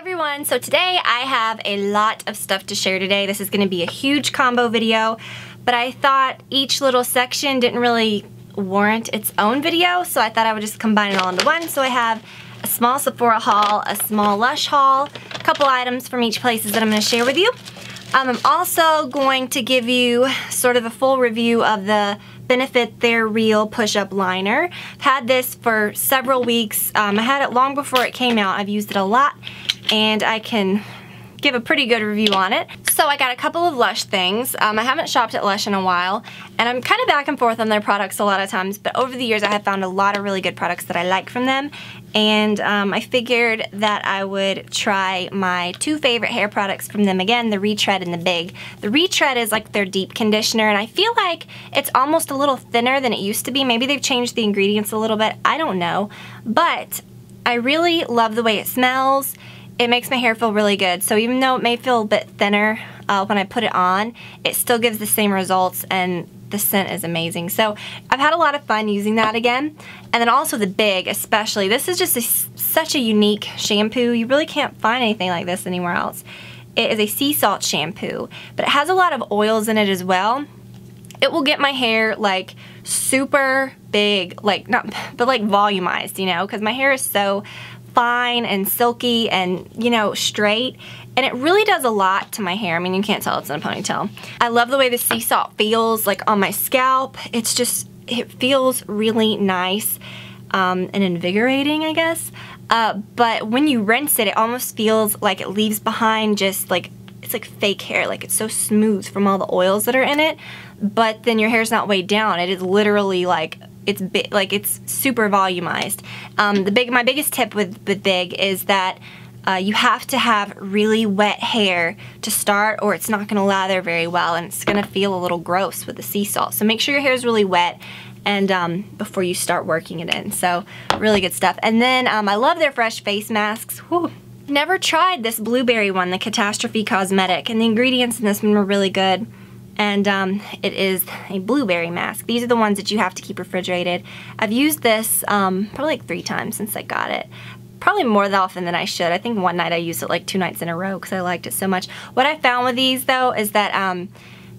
Everyone, so today I have a lot of stuff to share today. This is going to be a huge combo video, but I thought each little section didn't really warrant its own video, so I thought I would just combine it all into one. So I have a small Sephora haul, a small Lush haul, a couple items from each places that I'm going to share with you. I'm also going to give you sort of a full review of the Benefit They're Real push-up liner. I've had this for several weeks. I had it long before it came out. I've used it a lot, and I can give a pretty good review on it. So I got a couple of Lush things. I haven't shopped at Lush in a while, and I'm kind of back and forth on their products a lot of times, but over the years I have found a lot of really good products that I like from them, and I figured that I would try my two favorite hair products from them again, the Retread and the Big. The Retread is like their deep conditioner, and I feel like it's almost a little thinner than it used to be. Maybe they've changed the ingredients a little bit, I don't know, but I really love the way it smells. It makes my hair feel really good, so even though it may feel a bit thinner when I put it on, it still gives the same results, and the scent is amazing. So I've had a lot of fun using that again. And then also the Big, especially. This is just such a unique shampoo. You really can't find anything like this anywhere else. It is a sea salt shampoo, but it has a lot of oils in it as well. It will get my hair like super big, like not, but like volumized, you know, because my hair is so fine and silky and, you know, straight, and it really does a lot to my hair. I mean, you can't tell it's in a ponytail. I love the way the sea salt feels like on my scalp. It's just, it feels really nice and invigorating, I guess, but when you rinse it, it almost feels like it leaves behind just like, it's like fake hair, like it's so smooth from all the oils that are in it, but then your hair's not weighed down. It is literally like, it's big, like it's super volumized. My biggest tip with Big is that you have to have really wet hair to start, or it's not going to lather very well, and it's going to feel a little gross with the sea salt. So make sure your hair is really wet and before you start working it in. So really good stuff. And then I love their fresh face masks. Whew. Never tried this blueberry one, the Catastrophe Cosmetic, and the ingredients in this one were really good. And it is a blueberry mask. These are the ones that you have to keep refrigerated. I've used this probably like 3 times since I got it. Probably more often than I should. I think one night I used it like 2 nights in a row because I liked it so much. What I found with these though is that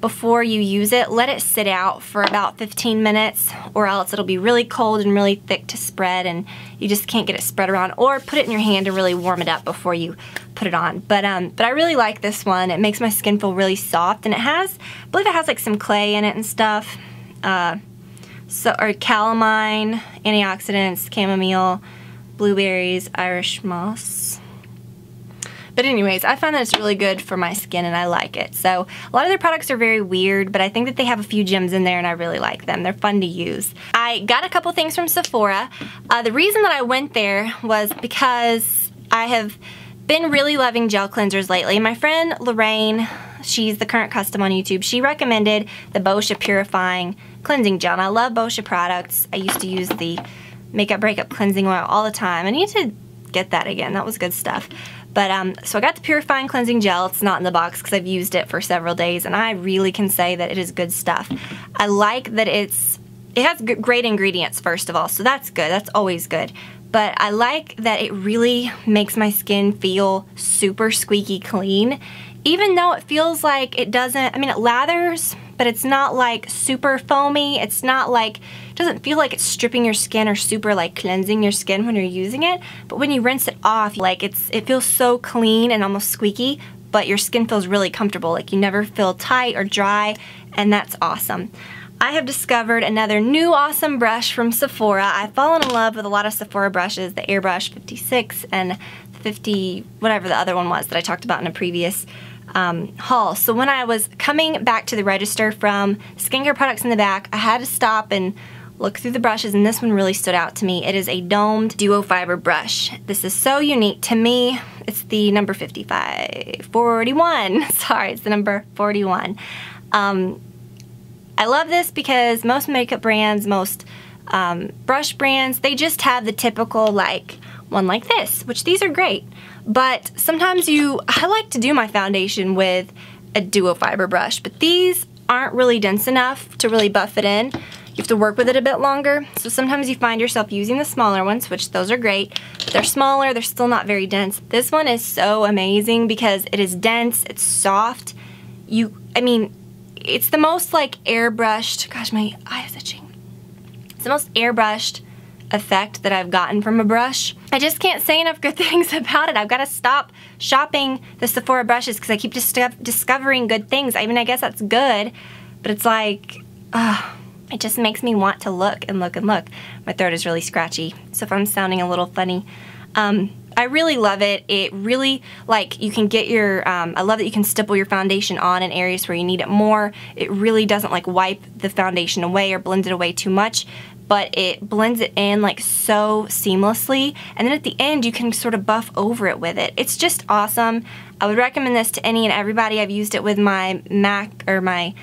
before you use it, let it sit out for about 15 minutes, or else it'll be really cold and really thick to spread, and you just can't get it spread around. Or put it in your hand and really warm it up before you put it on. But I really like this one. It makes my skin feel really soft, and it has, I believe it has like some clay in it and stuff. Or calamine, antioxidants, chamomile, blueberries, Irish moss. But anyways, I find that it's really good for my skin, and I like it. So a lot of their products are very weird, but I think that they have a few gems in there, and I really like them. They're fun to use. I got a couple things from Sephora. The reason that I went there was because I have been really loving gel cleansers lately. My friend Lorraine, she's the current custom on YouTube, she recommended the Boscia Purifying Cleansing Gel, and I love Boscia products. I used to use the Makeup Breakup Cleansing Oil all the time. I need to get that again. That was good stuff. But so I got the Purifying Cleansing Gel. It's not in the box because I've used it for several days, and I really can say that it is good stuff. I like that it has great ingredients, first of all, so that's good. That's always good. But I like that it really makes my skin feel super squeaky clean, even though it feels like it doesn't, I mean, it lathers, but it's not like super foamy. It's not like, it doesn't feel like it's stripping your skin or super like cleansing your skin when you're using it. But when you rinse it off, like it feels so clean and almost squeaky, but your skin feels really comfortable. Like you never feel tight or dry, and that's awesome. I have discovered another new awesome brush from Sephora. I've fallen in love with a lot of Sephora brushes, the Airbrush 56 and 50, whatever the other one was that I talked about in a previous haul. So when I was coming back to the register from skincare products in the back, I had to stop and look through the brushes, and this one really stood out to me. It is a domed duo fiber brush. This is so unique to me. It's the number 41. Sorry, it's the number 41. I love this because most makeup brands, most brush brands, they just have the typical like one like this, which these are great. But sometimes I like to do my foundation with a duo fiber brush, but these aren't really dense enough to really buff it in. you have to work with it a bit longer. So sometimes you find yourself using the smaller ones, which those are great. They're smaller, they're still not very dense. This one is so amazing because it is dense, it's soft. I mean, it's the most like airbrushed, gosh, my eye is itching. It's the most airbrushed effect that I've gotten from a brush. I just can't say enough good things about it. I've got to stop shopping the Sephora brushes because I keep discovering good things. I mean, I guess that's good, but it's like, it just makes me want to look and look and look. My throat is really scratchy, so if I'm sounding a little funny, I really love it. It really, like, you can get your, I love that you can stipple your foundation on in areas where you need it more. It really doesn't like wipe the foundation away or blend it away too much, but it blends it in like so seamlessly, and then at the end you can sort of buff over it with it. It's just awesome. I would recommend this to any and everybody. I've used it with my my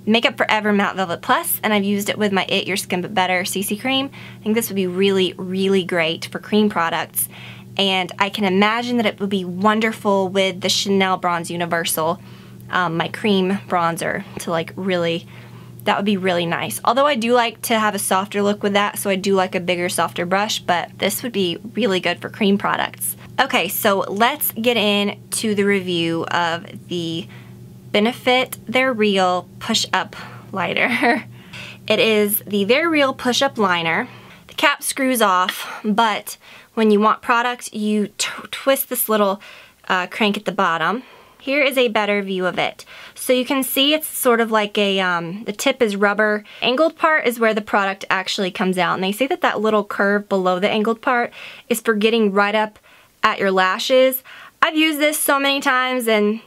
Makeup Forever Matte Velvet Plus, and I've used it with my It Your Skin But Better CC Cream. I think this would be really, really great for cream products, and I can imagine that it would be wonderful with the Chanel Bronze Universal, my cream bronzer, to like really, that would be really nice. Although I do like to have a softer look with that, so I do like a bigger, softer brush, but this would be really good for cream products. Okay, so let's get into the review of the Benefit They're Real Push-Up Liner. It is the They're Real Push-Up Liner. The cap screws off, but when you want product, you twist this little crank at the bottom. Here is a better view of it. So you can see it's sort of like a, the tip is rubber. Angled part is where the product actually comes out. And they say that that little curve below the angled part is for getting right up at your lashes. I've used this so many times, and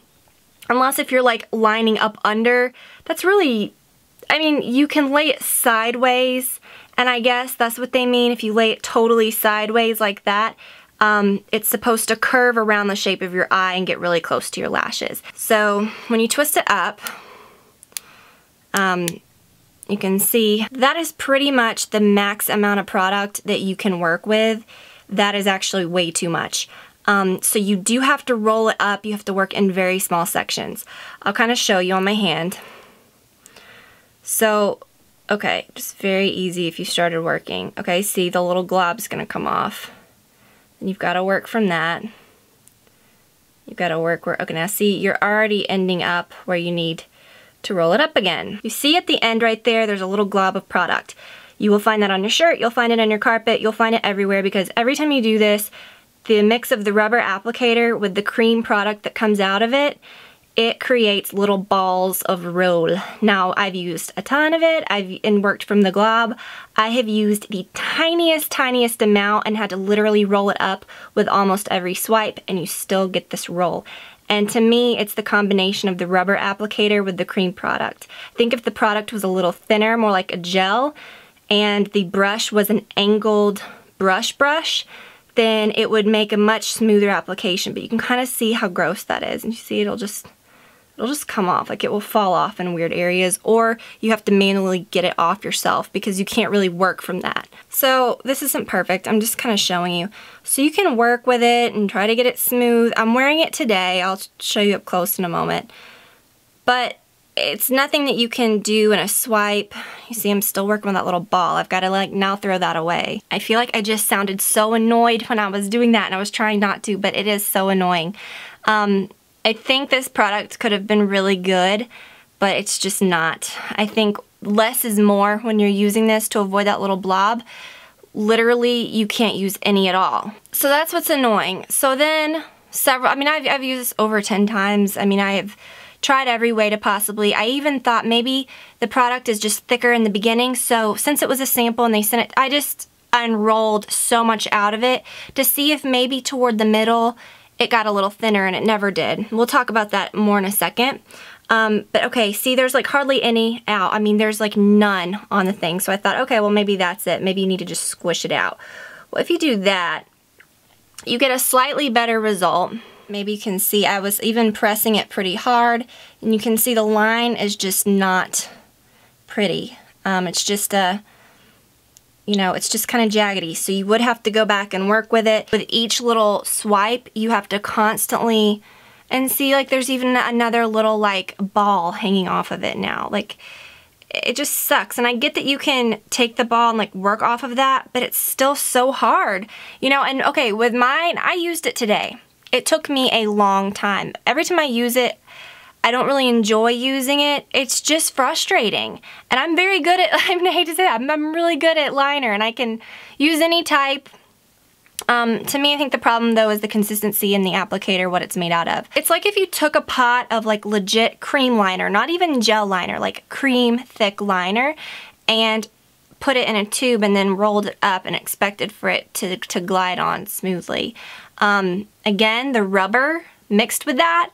unless if you're like lining up under, that's really, I mean, you can lay it sideways, and I guess that's what they mean if you lay it totally sideways like that. It's supposed to curve around the shape of your eye and get really close to your lashes. So when you twist it up, you can see that is pretty much the max amount of product that you can work with. That is actually way too much. So you do have to roll it up. You have to work in very small sections. I'll kind of show you on my hand. So, okay, just very easy if you started working. Okay, see the little glob's gonna come off. And you've got to work from that. You've got to work where, okay, now see, you're already ending up where you need to roll it up again. You see at the end right there, there's a little glob of product. You will find that on your shirt, you'll find it on your carpet, you'll find it everywhere, because every time you do this, the mix of the rubber applicator with the cream product that comes out of it, it creates little balls of roll. Now, I've used a ton of it, and worked from the glob. I have used the tiniest amount and had to literally roll it up with almost every swipe, and you still get this roll. And to me, it's the combination of the rubber applicator with the cream product. I think if the product was a little thinner, more like a gel, and the brush was an angled brush, then it would make a much smoother application. But you can kind of see how gross that is. And you see it'll just come off. Like, it will fall off in weird areas, or you have to manually get it off yourself because you can't really work from that. So this isn't perfect. I'm just kind of showing you. So you can work with it and try to get it smooth. I'm wearing it today. I'll show you up close in a moment. But it's nothing that you can do in a swipe. You see, I'm still working with that little ball. I've got to like now throw that away. I feel like I just sounded so annoyed when I was doing that, and I was trying not to, but it is so annoying. I think this product could have been really good, but it's just not. I think less is more when you're using this to avoid that little blob. Literally, you can't use any at all. So that's what's annoying. So then I've used this over 10 times. I mean, I have tried every way to possibly. I even thought maybe the product is just thicker in the beginning, so since it was a sample and they sent it, I just unrolled so much out of it to see if maybe toward the middle it got a little thinner, and it never did. We'll talk about that more in a second. But okay, see, there's like hardly any out. I mean, there's like none on the thing, so I thought, okay, well, maybe that's it. Maybe you need to just squish it out. Well, if you do that, you get a slightly better result. Maybe you can see I was even pressing it pretty hard, and you can see the line is just not pretty. It's just it's just kind of jaggedy, so you would have to go back and work with it. With each little swipe, you have to constantly, and see, like, there's even another little like ball hanging off of it now. Like, it just sucks. And I get that you can take the ball and like work off of that, but it's still so hard. You know, and okay, with mine, I used it today. It took me a long time. Every time I use it, I don't really enjoy using it. It's just frustrating. And I'm very good at, I hate to say that, I'm really good at liner and I can use any type. To me, I think the problem though is the consistency in the applicator, what it's made out of. It's like if you took a pot of like legit cream liner, not even gel liner, like cream thick liner, and put it in a tube and then rolled it up and expected for it to glide on smoothly. Again, the rubber mixed with that,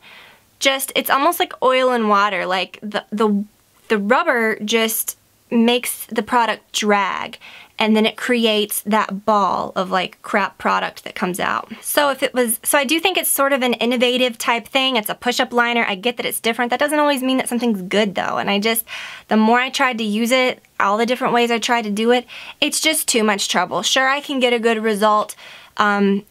just, it's almost like oil and water. Like the rubber just makes the product drag, and then it creates that ball of like crap product that comes out. So I do think it's sort of an innovative type thing. It's a push-up liner. I get that it's different. That doesn't always mean that something's good though. And the more I tried to use it, all the different ways I tried to do it, it's just too much trouble. Sure, I can get a good result.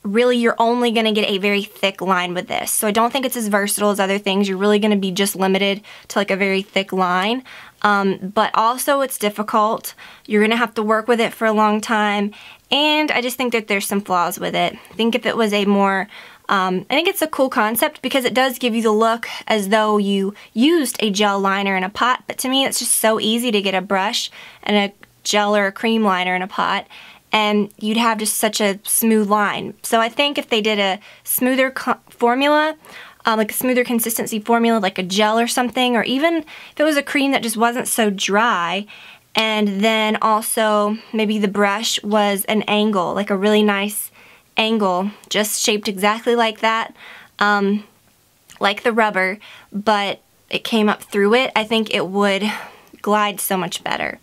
Really, you're only going to get a very thick line with this. So I don't think it's as versatile as other things. You're really going to be just limited to like a very thick line. But also it's difficult. You're going to have to work with it for a long time. And I just think that there's some flaws with it. I think if it was a more, I think it's a cool concept because it does give you the look as though you used a gel liner in a pot. But to me, it's just so easy to get a brush and a gel or a cream liner in a pot, and you'd have just such a smooth line. So I think if they did a smoother formula, like a smoother consistency formula, like a gel or something, or even if it was a cream that just wasn't so dry, and then also maybe the brush was an angle, like a really nice angle, just shaped exactly like that, like the rubber, but it came up through it, I think it would glide so much better.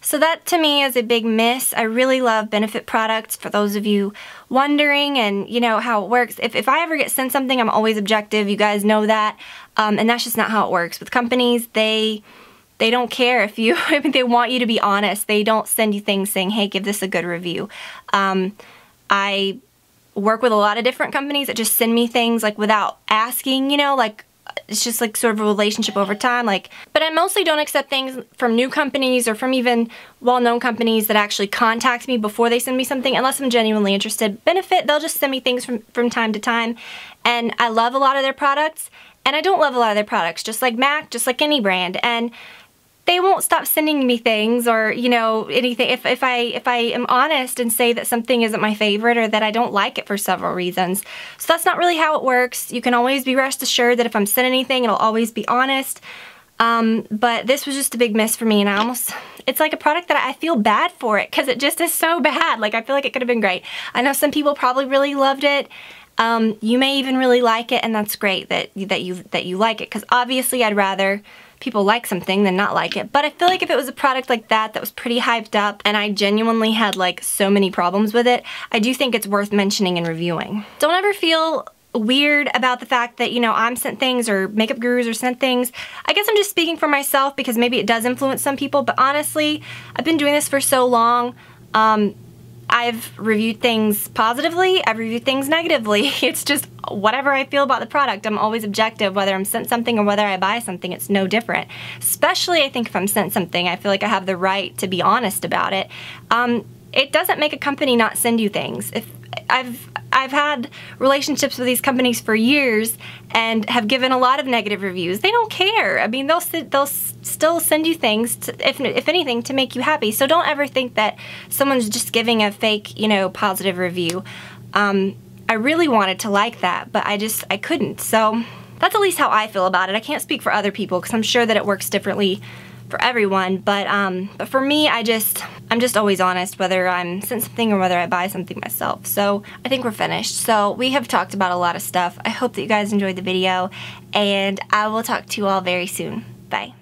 So that to me is a big miss. I really love Benefit products, for those of you wondering and you know how it works. If I ever get sent something, I'm always objective. You guys know that. And that's just not how it works. With companies, they don't care if you, I mean, they want you to be honest. They don't send you things saying, hey, give this a good review. I work with a lot of different companies that just send me things like without asking, you know, like it's just like sort of a relationship over time. But I mostly don't accept things from new companies or from even well-known companies that actually contact me before they send me something, unless I'm genuinely interested. Benefit, they'll just send me things from time to time, and I love a lot of their products, and I don't love a lot of their products, just like MAC, just like any brand, and they won't stop sending me things or, you know, anything. If I am honest and say that something isn't my favorite or that I don't like it for several reasons. So that's not really how it works. You can always be rest assured that if I'm sending anything, it'll always be honest. But this was just a big miss for me, and it's like a product that I feel bad for it because it just is so bad. Like, I feel like it could have been great. I know some people probably really loved it. You may even really like it, and that's great that you like it, because obviously I'd rather people like something than not like it. But I feel like if it was a product like that was pretty hyped up and I genuinely had like so many problems with it, I do think it's worth mentioning and reviewing. Don't ever feel weird about the fact that, you know, I'm sent things or makeup gurus are sent things. I guess I'm just speaking for myself because maybe it does influence some people, but honestly, I've been doing this for so long. I've reviewed things positively, I've reviewed things negatively. It's just whatever I feel about the product. I'm always objective, whether I'm sent something or whether I buy something, it's no different. Especially, I think, if I'm sent something, I feel like I have the right to be honest about it. It doesn't make a company not send you things. If I've had relationships with these companies for years and have given a lot of negative reviews. They don't care. I mean, they'll still send you things, if anything, to make you happy. So don't ever think that someone's just giving a fake, you know, positive review. I really wanted to like that, but I couldn't. So that's at least how I feel about it. I can't speak for other people because I'm sure that it works differently for everyone, but for me, I'm just always honest whether I'm sent something or whether I buy something myself. So I think we're finished. So we have talked about a lot of stuff. I hope that you guys enjoyed the video, and I will talk to you all very soon. Bye.